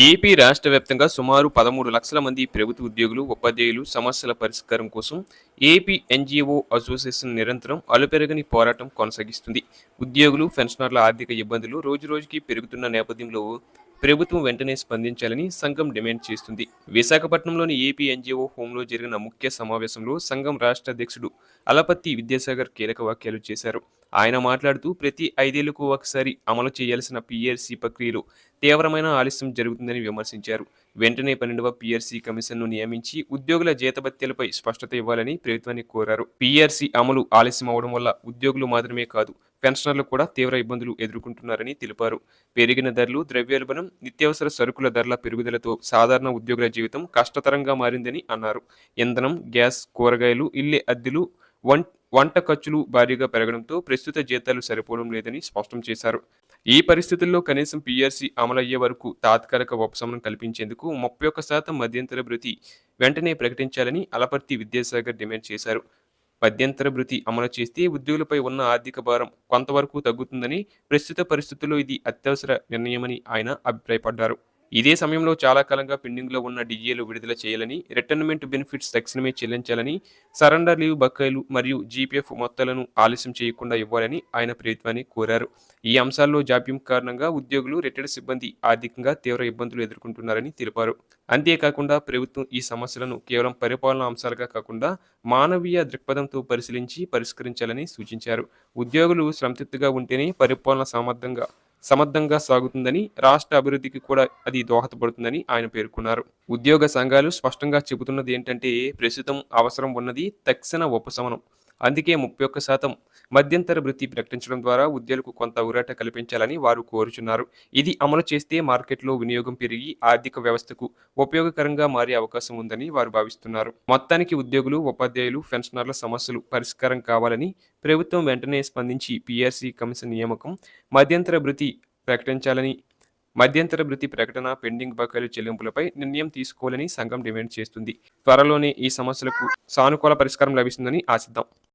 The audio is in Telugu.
ఏపీ రాష్ట్ర వ్యాప్తంగా సుమారు 13 లక్షల మంది ప్రభుత్వ ఉద్యోగులు, ఉపాధ్యాయులు సమస్యల పరిష్కారం కోసం ఏపీ ఎన్జీఓ అసోసియేషన్ నిరంతరం అలుపెరగని పోరాటం కొనసాగిస్తుంది. ఉద్యోగులు, పెన్షనర్ల ఆర్థిక ఇబ్బందులు రోజురోజుకి పెరుగుతున్న నేపథ్యంలో ప్రభుత్వం వెంటనే స్పందించాలని సంఘం డిమాండ్ చేస్తుంది. విశాఖపట్నంలోని ఏపీ ఎన్జీఓ హోంలో జరిగిన ముఖ్య సమావేశంలో సంఘం రాష్ట్ర అధ్యక్షుడు అలపత్తి విద్యాసాగర్ కీలక వ్యాఖ్యలు చేశారు. ఆయన మాట్లాడుతూ ప్రతి 5 ఏళ్లకు ఒకసారి అమలు చేయాల్సిన పీఆర్సీ ప్రక్రియలో తీవ్రమైన ఆలస్యం జరుగుతుందని విమర్శించారు. వెంటనే 12వ పీఆర్సీ కమిషన్ను నియమించి ఉద్యోగుల జీతభత్యాలపై స్పష్టత ఇవ్వాలని ప్రభుత్వాన్ని కోరారు. పీఆర్సీ అమలు ఆలస్యం అవడం వల్ల ఉద్యోగులు మాత్రమే కాదు, పెన్షనర్లు కూడా తీవ్ర ఇబ్బందులు ఎదుర్కొంటున్నారని తెలిపారు. పెరిగిన ధరలు, ద్రవ్యోల్బణం, నిత్యావసర సరుకుల ధరల పెరుగుదలతో సాధారణ ఉద్యోగుల జీవితం కష్టతరంగా మారిందని అన్నారు. ఇంధనం, గ్యాస్, కూరగాయలు, ఇల్లే అద్దెలు, వంట ఖర్చులు భారీగా పెరగడంతో ప్రస్తుత జీతాలు సరిపోవడం లేదని స్పష్టం చేశారు. ఈ పరిస్థితుల్లో కనీసం పీఆర్సీ అమలయ్యే వరకు తాత్కాలిక ఉపశమనం కల్పించేందుకు 31% మధ్యంతర భృతి వెంటనే ప్రకటించాలని అలపర్తి విద్యాసాగర్ డిమాండ్ చేశారు. మధ్యంతర భృతి అమలు చేస్తే ఉద్యోగులపై ఉన్న ఆర్థిక భారం కొంతవరకు తగ్గుతుందని, ప్రస్తుత పరిస్థితుల్లో ఇది అత్యవసర నిర్ణయమని ఆయన అభిప్రాయపడ్డారు. ఇదే సమయంలో చాలా కాలంగా పెండింగ్లో ఉన్న డిఏలు విడుదల చేయాలని, రిటైర్మెంట్ బెనిఫిట్స్ తక్షణమే చెల్లించాలని, సరెండర్ లీవ్ బకాయిలు మరియు జీపీఎఫ్ మొత్తాలను ఆలస్యం చేయకుండా ఇవ్వాలని ఆయన ప్రభుత్వాన్ని కోరారు. ఈ అంశాల్లో జాప్యం కారణంగా ఉద్యోగులు, రిటైర్డ్ సిబ్బంది ఆర్థికంగా తీవ్ర ఇబ్బందులు ఎదుర్కొంటున్నారని తెలిపారు. అంతేకాకుండా ప్రభుత్వం ఈ సమస్యలను కేవలం పరిపాలనా అంశాలుగా కాకుండా మానవీయ దృక్పథంతో పరిశీలించి పరిష్కరించాలని సూచించారు. ఉద్యోగులు సంతృప్తిగా ఉంటేనే పరిపాలన సమర్థంగా సాగుతుందని, రాష్ట్ర అభివృద్ధికి కూడా అది దోహదపడుతుందని ఆయన పేర్కొన్నారు. ఉద్యోగ సంఘాలు స్పష్టంగా చెబుతున్నది ఏంటంటే ప్రస్తుతం అవసరం ఉన్నది తక్షణ ఉపశమనం. అందుకే 31% మధ్యంతర భృతి ప్రకటించడం ద్వారా ఉద్యోగులకు కొంత ఊరట కల్పించాలని వారు కోరుచున్నారు. ఇది అమలు చేస్తే మార్కెట్లో వినియోగం పెరిగి ఆర్థిక వ్యవస్థకు ఉపయోగకరంగా మారే అవకాశం ఉందని వారు భావిస్తున్నారు. మొత్తానికి ఉద్యోగులు, ఉపాధ్యాయులు, పెన్షనర్ల సమస్యలు పరిష్కారం కావాలని, ప్రభుత్వం వెంటనే స్పందించి పీఆర్సీ కమిషన్ నియామకం, మధ్యంతర భృతి ప్రకటించాలని, మధ్యంతర భృతి ప్రకటన, పెండింగ్ బకాయిల చెల్లింపులపై నిర్ణయం తీసుకోవాలని సంఘం డిమాండ్ చేస్తుంది. త్వరలోనే ఈ సమస్యలకు సానుకూల పరిష్కారం లభిస్తుందని ఆశిద్దాం.